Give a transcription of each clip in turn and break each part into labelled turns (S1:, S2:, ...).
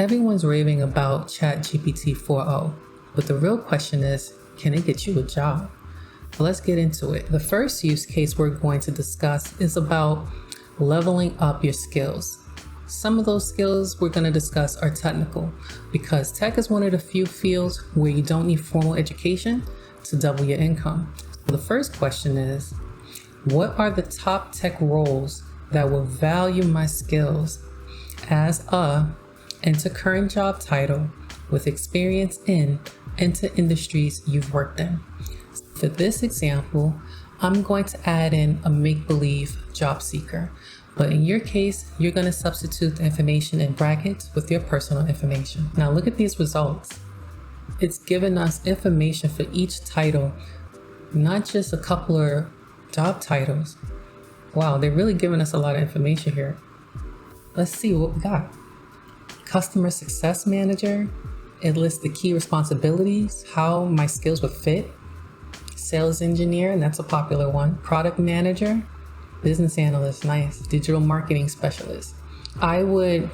S1: Everyone's raving about Chat GPT-4o, but the real question is, can it get you a job? Well, let's get into it. The first use case we're going to discuss is about leveling up your skills. Some of those skills we're going to discuss are technical, because tech is one of the few fields where you don't need formal education to double your income. So the first question is, what are the top tech roles that will value my skills as a enter current job title with experience in enter industries you've worked in? For this example, I'm going to add in a make-believe job seeker, but in your case, you're going to substitute the information in brackets with your personal information. Now look at these results. It's given us information for each title, not just a couple of job titles. Wow, they're really giving us a lot of information here. Let's see what we got. Customer Success Manager. It lists the key responsibilities, how my skills would fit. Sales Engineer, and that's a popular one. Product Manager. Business Analyst, nice. Digital Marketing Specialist. I would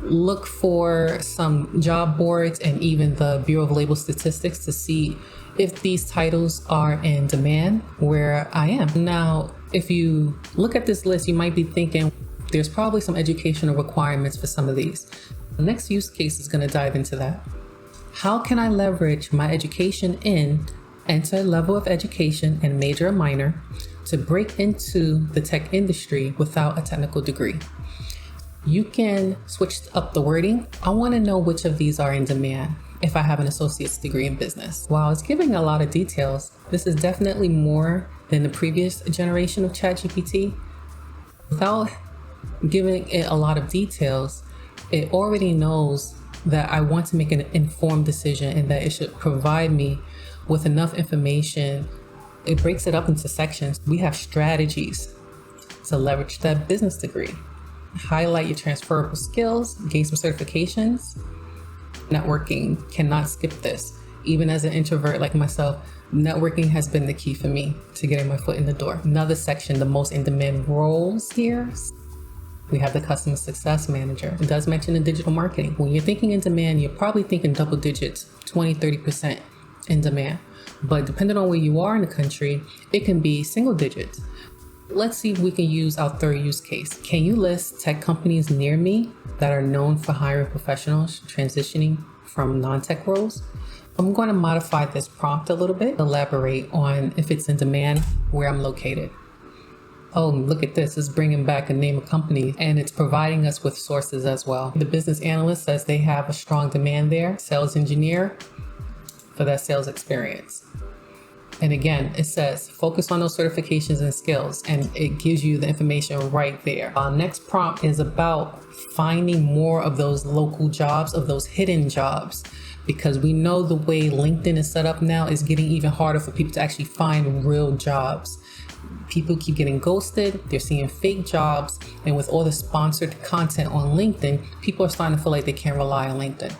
S1: look for some job boards and even the Bureau of Labor Statistics to see if these titles are in demand where I am. Now, if you look at this list, you might be thinking there's probably some educational requirements for some of these. The next use case is going to dive into that. How can I leverage my education in enter level of education and major or minor to break into the tech industry without a technical degree? You can switch up the wording. I want to know which of these are in demand if I have an associate's degree in business. While it's giving a lot of details, this is definitely more than the previous generation of ChatGPT. Without giving it a lot of details, it already knows that I want to make an informed decision and that it should provide me with enough information. It breaks it up into sections. We have strategies to leverage that business degree. Highlight your transferable skills, gain some certifications. Networking, cannot skip this. Even as an introvert like myself, networking has been the key for me to getting my foot in the door. Another section, the most in-demand roles here. We have the Customer Success Manager. It does mention the digital marketing. When you're thinking in demand, you're probably thinking double digits, 20, 30% in demand. But depending on where you are in the country, it can be single digits. Let's see if we can use our third use case. Can you list tech companies near me that are known for hiring professionals transitioning from non-tech roles? I'm going to modify this prompt a little bit, elaborate on if it's in demand, where I'm located. Oh, look at this. It's bringing back a name of company and it's providing us with sources as well. The business analyst says they have a strong demand there. Sales engineer for that sales experience. And again, it says focus on those certifications and skills, and it gives you the information right there. Our next prompt is about finding more of those local jobs, of those hidden jobs, because we know the way LinkedIn is set up now is getting even harder for people to actually find real jobs. People keep getting ghosted, they're seeing fake jobs, and with all the sponsored content on LinkedIn, people are starting to feel like they can't rely on LinkedIn.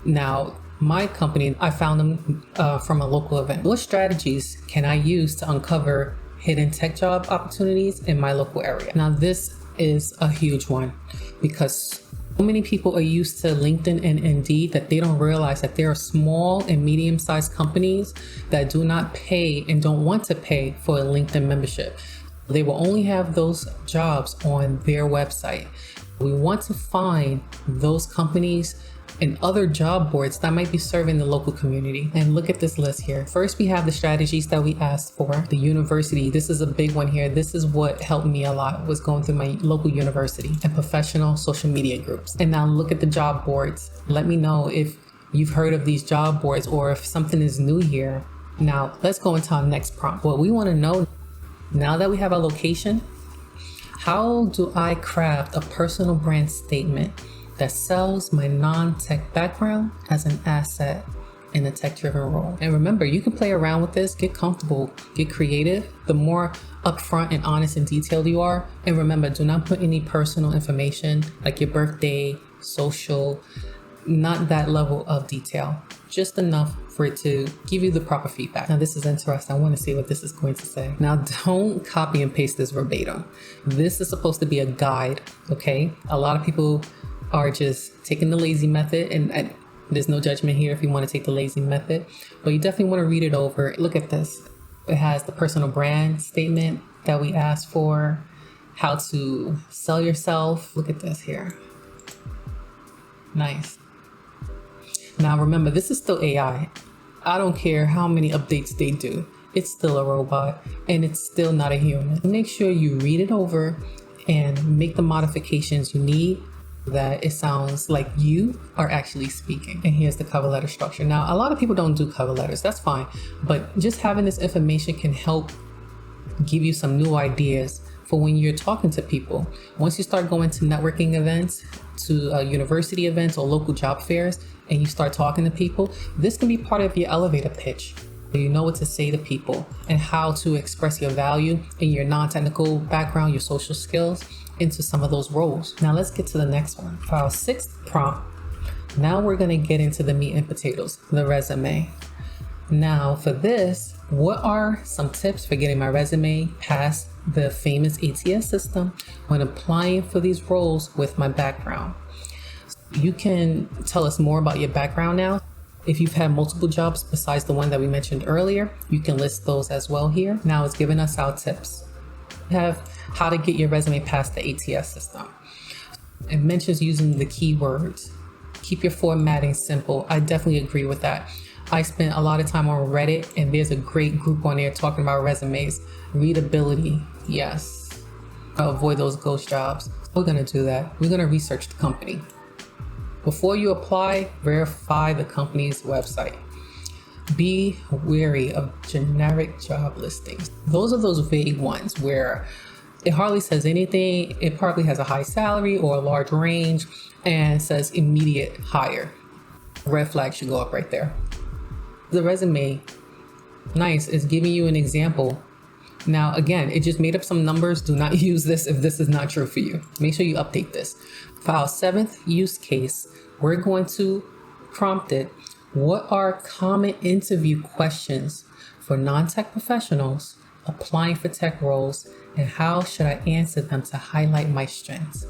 S1: Now, my company, I found them from a local event. What strategies can I use to uncover hidden tech job opportunities in my local area? Now, this is a huge one because so many people are used to LinkedIn and Indeed that they don't realize that there are small and medium-sized companies that do not pay and don't want to pay for a LinkedIn membership. They will only have those jobs on their website. We want to find those companies and other job boards that might be serving the local community. And look at this list here. First, we have the strategies that we asked for. The university, this is a big one here. This is what helped me a lot, was going through my local university and professional social media groups. And now look at the job boards. Let me know if you've heard of these job boards or if something is new here. Now, let's go into our next prompt. What we want to know, now that we have our location, how do I craft a personal brand statement that sells my non-tech background as an asset in a tech-driven role? And remember, you can play around with this, get comfortable, get creative. The more upfront and honest and detailed you are, and remember, do not put any personal information like your birthday, social, not that level of detail, just enough for it to give you the proper feedback. Now, this is interesting. I want to see what this is going to say. Now, don't copy and paste this verbatim. This is supposed to be a guide, okay? A lot of people are just taking the lazy method, and there's no judgment here if you want to take the lazy method, but you definitely want to read it over. Look at this. It has the personal brand statement that we asked for, how to sell yourself. Look at this here. Nice. Now remember, this is still AI. I don't care how many updates they do. It's still a robot and it's still not a human. Make sure you read it over and make the modifications you need that it sounds like you are actually speaking. And here's the cover letter structure. Now, a lot of people don't do cover letters. That's fine. But just having this information can help give you some new ideas for when you're talking to people. Once you start going to networking events, to university events or local job fairs, and you start talking to people, this can be part of your elevator pitch. You know what to say to people and how to express your value in your non-technical background, your social skills into some of those roles. Now let's get to the next one. For our sixth prompt, now we're going to get into the meat and potatoes, the resume. Now for this, what are some tips for getting my resume past the famous ATS system when applying for these roles with my background? You can tell us more about your background now. If you've had multiple jobs besides the one that we mentioned earlier, you can list those as well here. Now it's giving us our tips. We have how to get your resume past the ATS system. It mentions using the keywords. Keep your formatting simple. I definitely agree with that. I spent a lot of time on Reddit, and there's a great group on there talking about resumes. Readability, yes. Avoid those ghost jobs. We're gonna do that. We're gonna research the company. Before you apply, verify the company's website. Be wary of generic job listings. Those are those vague ones where it hardly says anything. It probably has a high salary or a large range and says immediate hire. Red flag should go up right there. The resume, nice, is giving you an example. Now, again, it just made up some numbers. Do not use this if this is not true for you. Make sure you update this. For our seventh use case, we're going to prompt it. What are common interview questions for non-tech professionals applying for tech roles, and how should I answer them to highlight my strengths?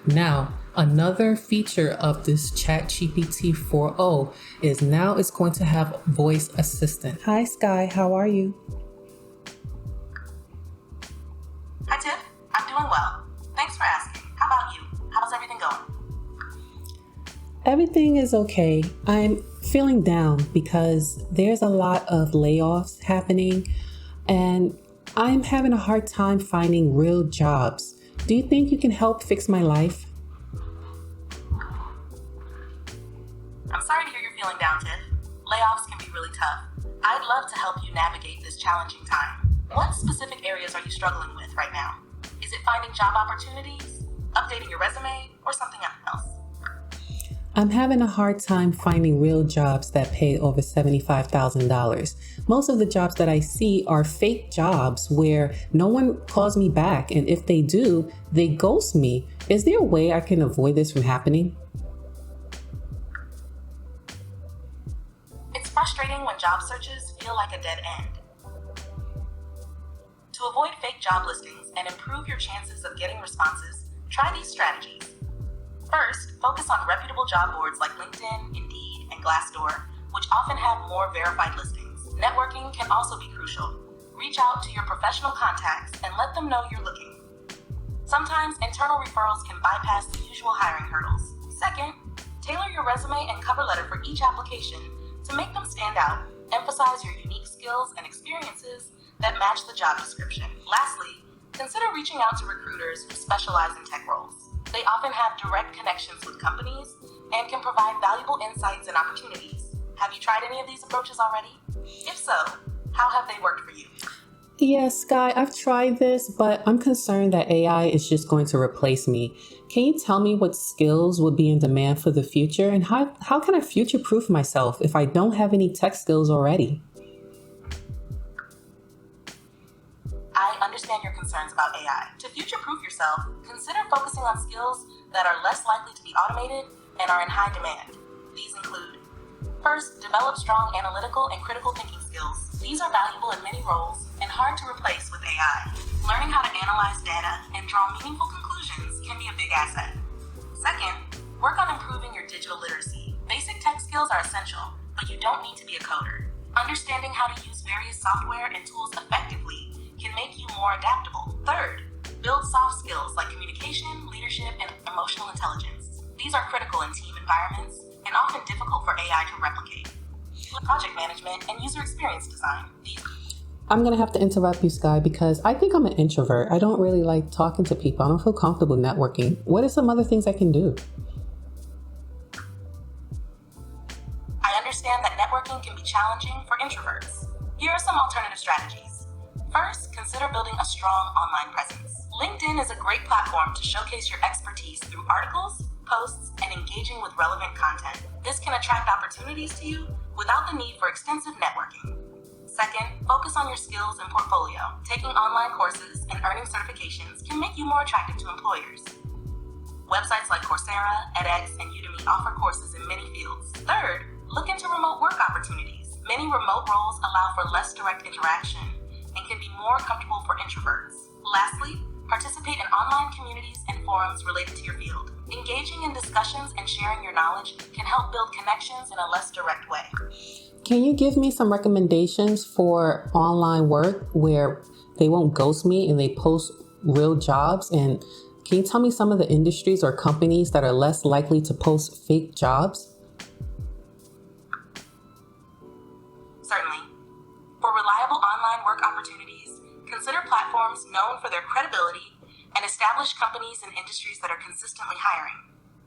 S1: Now, another feature of this Chat GPT-4o is now it's going to have voice assistant. Hi, Sky, how are you?
S2: Hi, Tiff. I'm doing well. Thanks for asking. How about you? How's everything going?
S1: Everything is okay. I'm feeling down because there's a lot of layoffs happening and I'm having a hard time finding real jobs. Do you think you can help fix my life?
S2: I'm sorry to hear you're feeling down, Tiff. Layoffs can be really tough. I'd love to help you navigate this challenging time. What specific areas are you struggling with right now? Is it finding job opportunities, updating your resume, or something else?
S1: I'm having a hard time finding real jobs that pay over $75,000. Most of the jobs that I see are fake jobs where no one calls me back, and if they do, they ghost me. Is there a way I can avoid this from happening?
S2: It's frustrating when job searches feel like a dead end. To avoid fake job listings and improve your chances of getting responses, try these strategies. First, focus on reputable job boards like LinkedIn, Indeed, and Glassdoor, which often have more verified listings. Networking can also be crucial. Reach out to your professional contacts and let them know you're looking. Sometimes internal referrals can bypass the usual hiring hurdles. Second, tailor your resume and cover letter for each application to make them stand out. Emphasize your unique skills and experiences that match the job description. Lastly, consider reaching out to recruiters who specialize in tech roles. They often have direct connections with companies and can provide valuable insights and opportunities. Have you tried any of these approaches already? If so, how have they worked for you?
S1: Yes, Sky, I've tried this, but I'm concerned that AI is just going to replace me. Can you tell me what skills would be in demand for the future, and how can I future-proof myself if I don't have any tech skills already?
S2: I understand your concerns about AI. To future-proof yourself, consider focusing on skills that are less likely to be automated and are in high demand. These include, first, develop strong analytical and critical thinking skills. These are valuable in many roles and hard to replace with AI. Learning how to analyze data and draw meaningful conclusions can be a big asset. Second, Work on improving your digital literacy. Basic tech skills are essential, but you don't need to be a coder. Understanding how to use various software and tools effectively can make you more adaptable. Third, build soft skills like communication, leadership, and emotional intelligence. These are critical in team environments and often difficult for AI to replicate. Project management and user experience design.
S1: I'm going to have to interrupt you, Sky, because I think I'm an introvert. I don't really like talking to people. I don't feel comfortable networking. What are some other things I can do?
S2: I understand that networking can be challenging for introverts. Here are some alternative strategies. First, consider building a strong online presence. LinkedIn is a great platform to showcase your expertise through articles, posts, and engaging with relevant content. This can attract opportunities to you without the need for extensive networking. Second, focus on your skills and portfolio. Taking online courses and earning certifications can make you more attractive to employers. Websites like Coursera, edX, and Udemy offer courses in many fields. Third, look into remote work opportunities. Many remote roles allow for less direct interaction and can be more comfortable for introverts. Lastly, participate in online communities and forums related to your field. Engaging in discussions and sharing your knowledge can help build connections in a less direct way.
S1: Can you give me some recommendations for online work where they won't ghost me and they post real jobs? And can you tell me some of the industries or companies that are less likely to post fake jobs?
S2: Certainly. For reliable online work opportunities, consider platforms known for their credibility and established companies in industries that are consistently hiring.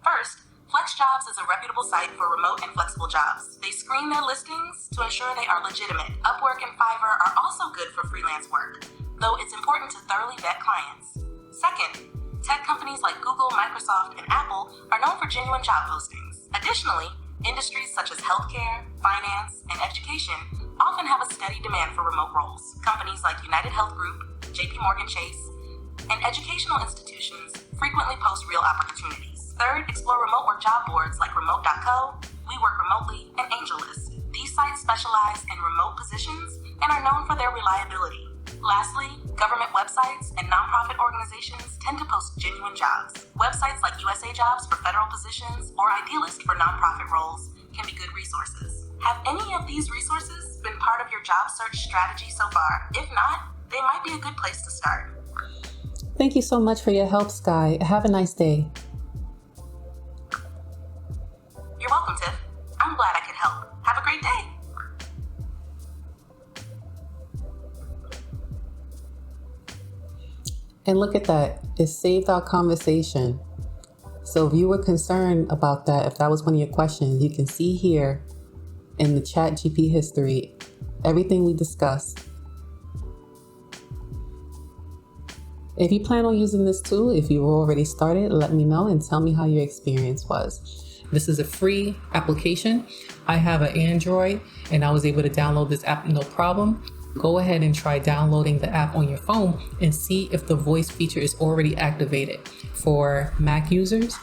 S2: First, FlexJobs is a reputable site for remote and flexible jobs. They screen their listings to ensure they are legitimate. Upwork and Fiverr are also good for freelance work, though it's important to thoroughly vet clients. Second, tech companies like Google, Microsoft, and Apple are known for genuine job postings. Additionally, industries such as healthcare, finance, and education often have a steady demand for remote roles. Companies like United Health Group, JP Morgan Chase, and educational institutions frequently post real opportunities. Third, explore remote work job boards like remote.co, We Work Remotely, and AngelList. These sites specialize in remote positions and are known for their reliability. Lastly, government websites and nonprofit organizations tend to post genuine jobs. Websites like USA Jobs for federal positions or Idealist for nonprofit roles can be good resources. Have any of these resources been part of your job search strategy so far? If not, they might be a good place to start.
S1: Thank you so much for your help, Sky. Have a nice day.
S2: You're welcome, Tiff. I'm glad I could help. Have a great day.
S1: And look at that. It saved our conversation. So if you were concerned about that, if that was one of your questions, you can see here in the Chat GPT history, everything we discussed. If you plan on using this tool, if you've already started, let me know and tell me how your experience was. This is a free application. I have an Android and I was able to download this app no problem. Go ahead and try downloading the app on your phone and see if the voice feature is already activated for Mac users.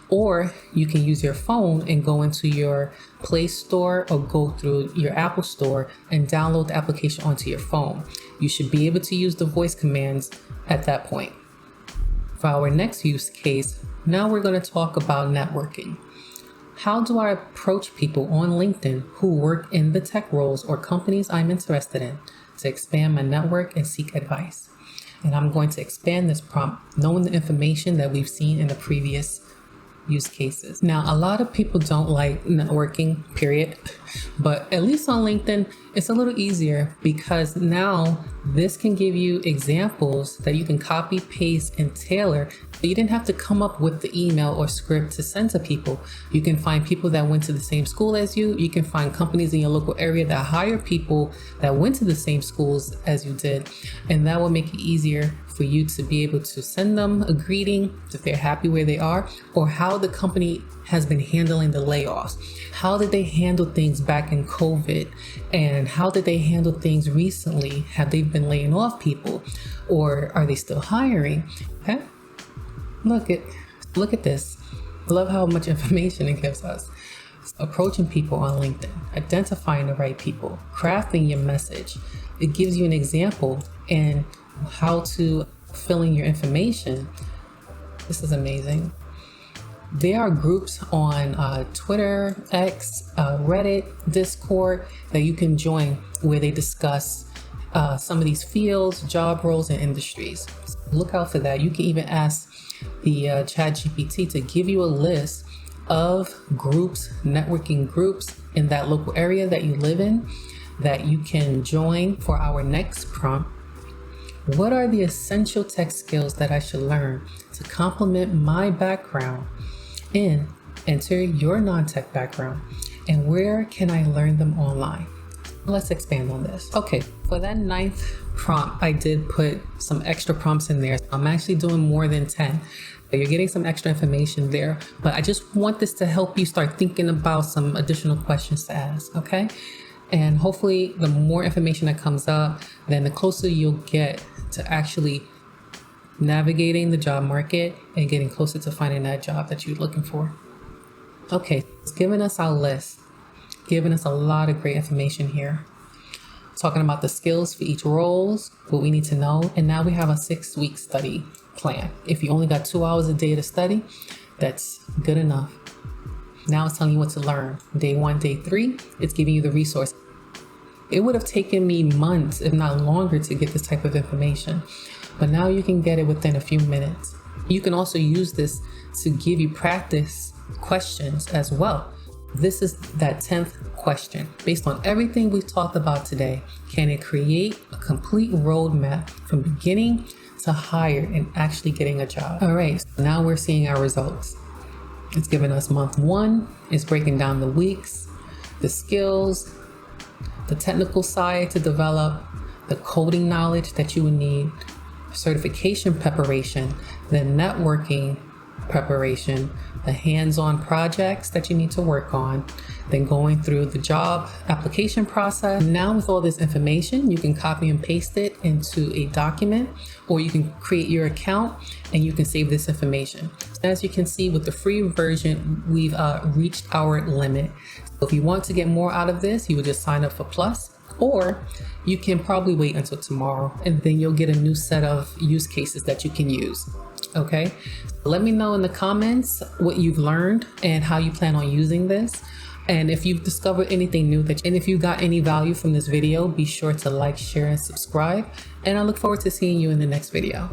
S1: Or you can use your phone and go into your Play Store or go through your Apple Store and download the application onto your phone. You should be able to use the voice commands at that point. For our next use case, now we're going to talk about networking. How do I approach people on LinkedIn who work in the tech roles or companies I'm interested in to expand my network and seek advice? And I'm going to expand this prompt knowing the information that we've seen in the previous use cases. Now, a lot of people don't like networking, period. But at least on LinkedIn, it's a little easier because now this can give you examples that you can copy, paste, and tailor. You didn't have to come up with the email or script to send to people. You can find people that went to the same school as you. You can find companies in your local area that hire people that went to the same schools as you did. And that will make it easier for you to be able to send them a greeting if they're happy where they are, or how the company has been handling the layoffs. How did they handle things back in COVID? And how did they handle things recently? Have they been laying off people, or are they still hiring? Okay. Look at this. I love how much information it gives us. Approaching people on LinkedIn, identifying the right people, crafting your message. It gives you an example and how to fill in your information. This is amazing. There are groups on Twitter, X, Reddit, Discord that you can join where they discuss some of these fields, job roles, and industries. Look out for that. You can even ask the Chat GPT to give you a list of groups, networking groups in that local area that you live in that you can join for our next prompt. What are the essential tech skills that I should learn to complement my background? And enter your non-tech background. And where can I learn them online? Let's expand on this. Okay, for that 9th prompt, I did put some extra prompts in there. I'm actually doing more than 10. You're getting some extra information there, but I just want this to help you start thinking about some additional questions to ask, okay? And hopefully the more information that comes up, then the closer you'll get to actually navigating the job market and getting closer to finding that job that you're looking for. Okay, it's giving us our list, giving us a lot of great information here. Talking about the skills for each roles, what we need to know. And now we have a 6-week study plan. If you only got 2 hours a day to study, that's good enough. Now it's telling you what to learn. Day 1, day 3, it's giving you the resource. It would have taken me months, if not longer, to get this type of information. But now you can get it within a few minutes. You can also use this to give you practice questions as well. This is that 10th question. Based on everything we've talked about today, can it create a complete roadmap from beginning to hire and actually getting a job? All right, so now we're seeing our results. It's giving us month 1. It's breaking down the weeks, the skills, the technical side to develop, the coding knowledge that you would need, certification preparation, the networking preparation, the hands-on projects that you need to work on, then going through the job application process. Now with all this information, you can copy and paste it into a document, or you can create your account and you can save this information. As you can see, with the free version, we've reached our limit. So if you want to get more out of this, you would just sign up for Plus, or you can probably wait until tomorrow and then you'll get a new set of use cases that you can use. Okay, let me know in the comments what you've learned and how you plan on using this. And if you've discovered anything new and if you got any value from this video, be sure to like, share, and subscribe. And I look forward to seeing you in the next video.